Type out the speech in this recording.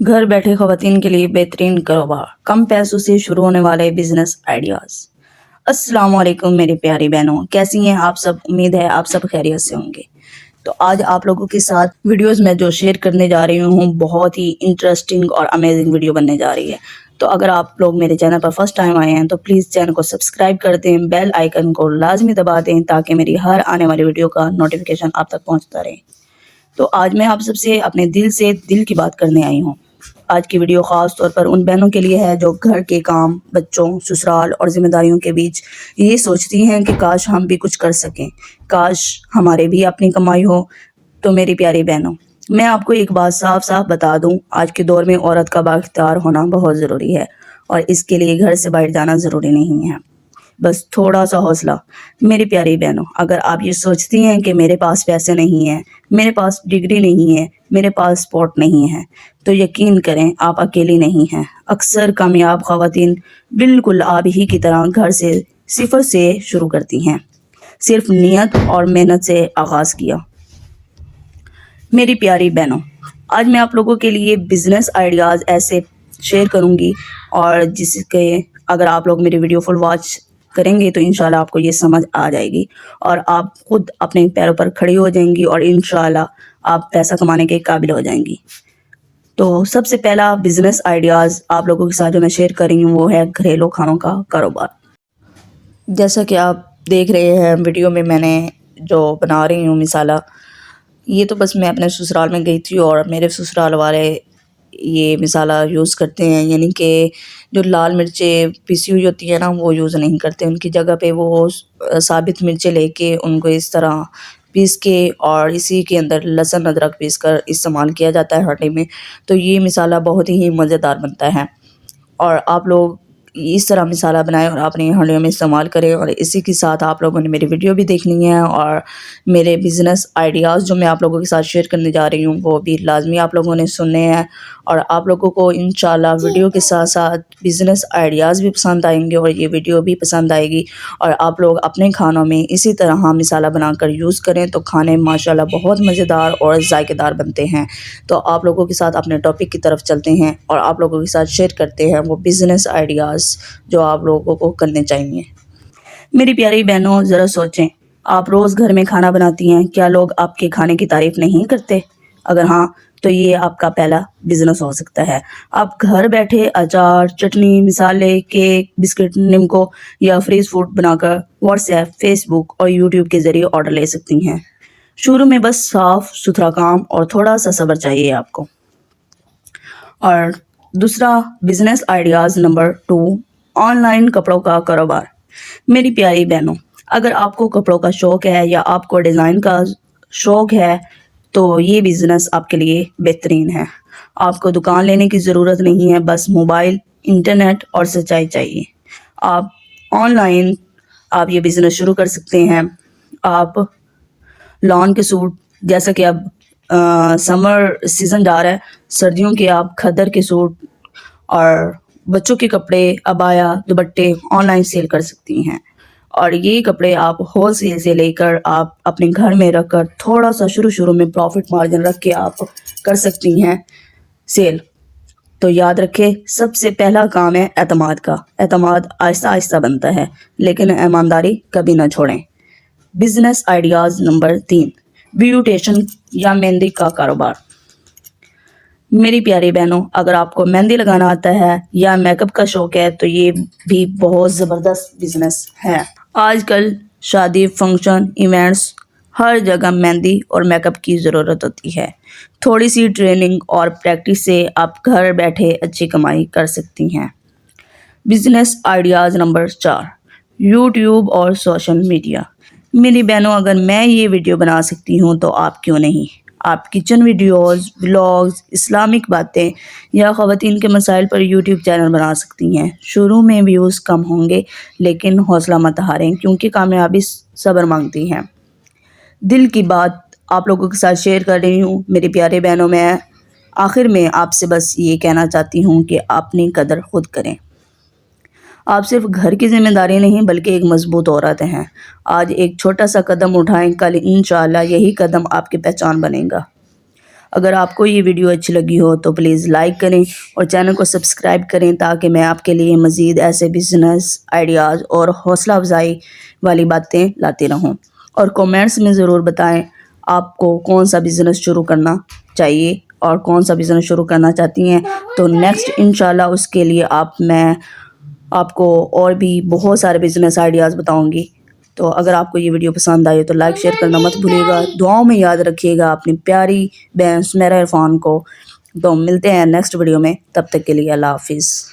گھر بیٹھے خواتین کے لیے بہترین کاروبار، کم پیسوں سے شروع ہونے والے بزنس آئیڈیاز۔ السلام علیکم میری پیاری بہنوں، کیسی ہیں آپ سب؟ امید ہے آپ سب خیریت سے ہوں گے۔ تو آج آپ لوگوں کے ساتھ ویڈیوز میں جو شیئر کرنے جا رہی ہوں بہت ہی انٹرسٹنگ اور امیزنگ ویڈیو بننے جا رہی ہے۔ تو اگر آپ لوگ میرے چینل پر فرسٹ ٹائم آئے ہیں تو پلیز چینل کو سبسکرائب کر دیں، بیل آئیکن کو لازمی دبا دیں تاکہ میری ہر آنے والی ویڈیو کا نوٹیفیکیشن آپ تک پہنچتا رہے۔ تو آج میں آپ سب سے اپنے دل سے دل کی بات کرنے آئی ہوں۔ آج کی ویڈیو خاص طور پر ان بہنوں کے لیے ہے جو گھر کے کام، بچوں، سسرال اور ذمہ داریوں کے بیچ یہ سوچتی ہیں کہ کاش ہم بھی کچھ کر سکیں، کاش ہمارے بھی اپنی کمائی ہو۔ تو میری پیاری بہنوں، میں آپ کو ایک بات صاف صاف بتا دوں، آج کے دور میں عورت کا بااختیار ہونا بہت ضروری ہے اور اس کے لیے گھر سے باہر جانا ضروری نہیں ہے۔ بس تھوڑا سا حوصلہ۔ میری پیاری بہنوں، اگر آپ یہ سوچتی ہیں کہ میرے پاس پیسے نہیں ہیں، میرے پاس ڈگری نہیں ہے، میرے پاس سپورٹ نہیں ہے، تو یقین کریں آپ اکیلی نہیں ہیں۔ اکثر کامیاب خواتین بالکل آپ ہی کی طرح گھر سے صفر سے شروع کرتی ہیں، صرف نیت اور محنت سے آغاز کیا۔ میری پیاری بہنوں، آج میں آپ لوگوں کے لیے بزنس آئیڈیاز ایسے شیئر کروں گی اور جس کے اگر آپ لوگ میری ویڈیو فل واچ کریں گے تو انشاءاللہ آپ کو یہ سمجھ آ جائے گی اور آپ خود اپنے پیروں پر کھڑی ہو جائیں گی اور انشاءاللہ آپ پیسہ کمانے کے قابل ہو جائیں گی۔ تو سب سے پہلا بزنس آئیڈیاز آپ لوگوں کے ساتھ جو میں شیئر کر رہی ہوں وہ ہے گھریلو کھانوں کا کاروبار۔ جیسا کہ آپ دیکھ رہے ہیں ویڈیو میں نے جو بنا رہی ہوں مثالہ، یہ تو بس میں اپنے سسرال میں گئی تھی اور میرے سسرال والے یہ مسالہ یوز کرتے ہیں، یعنی کہ جو لال مرچیں پیسی ہوئی ہوتی ہے نا وہ یوز نہیں کرتے، ان کی جگہ پہ وہ ثابت مرچیں لے کے ان کو اس طرح پیس کے اور اسی کے اندر لہسن ادرک پیس کر استعمال کیا جاتا ہے ہانڈی میں۔ تو یہ مسالہ بہت ہی مزیدار بنتا ہے اور آپ لوگ اس طرح مسالہ بنائیں اور اپنی ہانڈیوں میں استعمال کریں۔ اور اسی کے ساتھ آپ لوگوں نے میری ویڈیو بھی دیکھنی ہے اور میرے بزنس آئیڈیاز جو میں آپ لوگوں کے ساتھ شیئر کرنے جا رہی ہوں وہ بھی لازمی آپ لوگوں نے سننے ہیں اور آپ لوگوں کو انشاءاللہ ویڈیو کے ساتھ ساتھ بزنس آئیڈیاز بھی پسند آئیں گے اور یہ ویڈیو بھی پسند آئے گی اور آپ لوگ اپنے کھانوں میں اسی طرح مسالہ بنا کر یوز کریں تو کھانے ماشاءاللہ بہت مزیدار اور ذائقے دار بنتے ہیں۔ تو آپ لوگوں کے ساتھ اپنے ٹاپک کی طرف چلتے ہیں اور آپ لوگوں کے ساتھ شیئر کرتے ہیں وہ بزنس آئیڈیاز جو آپ لوگوں کو کرنے چاہیے۔ میری پیاری بہنوں، ذرا سوچیں، آپ روز گھر میں کھانا بناتی ہیں، کیا لوگ آپ کے کھانے کی تعریف نہیں کرتے؟ اگر ہاں تو یہ آپ کا پہلا بزنس ہو سکتا ہے۔ آپ گھر بیٹھے اچار، چٹنی، مسالے، کیک، بسکٹ، نمکو یا فریز فوڈ بنا کر واٹس ایپ، فیس بک اور یوٹیوب کے ذریعے آرڈر لے سکتی ہیں۔ شروع میں بس صاف ستھرا کام اور تھوڑا سا صبر چاہیے آپ کو۔ اور دوسرا business ideas number 2، on line کپڑوں کا کاروبار۔ میری پیاری بہنوں، اگر آپ کو کپڑوں کا شوق ہے یا آپ کو ڈیزائن کا شوق ہے تو یہ بزنس آپ کے لیے بہترین ہے۔ آپ کو دکان لینے کی ضرورت نہیں ہے، بس موبائل، انٹرنیٹ اور سچائی چاہیے۔ آپ آن لائن آپ یہ بزنس شروع کر سکتے ہیں۔ آپ لان کے سوٹ، جیسا کہ اب سمر سیزن جا رہا ہے، سردیوں کے آپ کھدر کے سوٹ اور بچوں کے کپڑے، عبایا، دوپٹے آن لائن سیل کر سکتی ہیں اور یہ کپڑے آپ ہول سیل سے لے کر آپ اپنے گھر میں رکھ کر تھوڑا سا شروع میں پروفٹ مارجن رکھ کے آپ کر سکتی ہیں سیل۔ تو یاد رکھیں، سب سے پہلا کام ہے اعتماد کا۔ اعتماد آہستہ آہستہ بنتا ہے لیکن ایمانداری کبھی نہ چھوڑیں۔ بزنس آئیڈیاز نمبر 3، بیوٹیشن یا مہندی کا کاروبار۔ میری پیاری بہنوں، اگر آپ کو مہندی لگانا آتا ہے یا میک اپ کا شوق ہے تو یہ بھی بہت زبردست بزنس ہے۔ آج کل شادی، فنکشن، ایونٹس، ہر جگہ مہندی اور میک اپ کی ضرورت ہوتی ہے۔ تھوڑی سی ٹریننگ اور پریکٹس سے آپ گھر بیٹھے اچھی کمائی کر سکتی ہیں۔ بزنس آئیڈیاز نمبر 4، یوٹیوب اور سوشل میڈیا۔ میری بہنوں، اگر میں یہ ویڈیو بنا سکتی ہوں تو آپ کیوں نہیں؟ آپ کچن ویڈیوز، ولاگز، اسلامک باتیں یا خواتین کے مسائل پر یوٹیوب چینل بنا سکتی ہیں۔ شروع میں ویوز کم ہوں گے لیکن حوصلہ مت ہاریں کیونکہ کامیابی صبر مانگتی ہے۔ دل کی بات آپ لوگوں کے ساتھ شیئر کر رہی ہوں میری پیارے بہنوں۔ میں آخر میں آپ سے بس یہ کہنا چاہتی ہوں کہ اپنی قدر خود کریں۔ آپ صرف گھر کی ذمہ داری نہیں بلکہ ایک مضبوط عورت ہیں۔ آج ایک چھوٹا سا قدم اٹھائیں، کل انشاءاللہ یہی قدم آپ کی پہچان بنے گا۔ اگر آپ کو یہ ویڈیو اچھی لگی ہو تو پلیز لائک کریں اور چینل کو سبسکرائب کریں تاکہ میں آپ کے لیے مزید ایسے بزنس آئیڈیاز اور حوصلہ افزائی والی باتیں لاتی رہوں. اور کومنٹس میں ضرور بتائیں آپ کو کون سا بزنس شروع کرنا چاہیے اور کون سا بزنس شروع کرنا چاہتی ہیں. تو نیکسٹ انشاءاللہ اس کے لیے میں آپ کو اور بھی بہت سارے بزنس آئیڈیاز بتاؤں گی. تو اگر آپ کو یہ ویڈیو پسند آئی تو لائک شیئر کرنا مت بھولیے گا. دعاؤں میں یاد رکھیے گا اپنی پیاری بہن سمیرہ عرفان کو. تو ملتے ہیں نیکسٹ ویڈیو میں، تب تک کے لیے اللہ حافظ.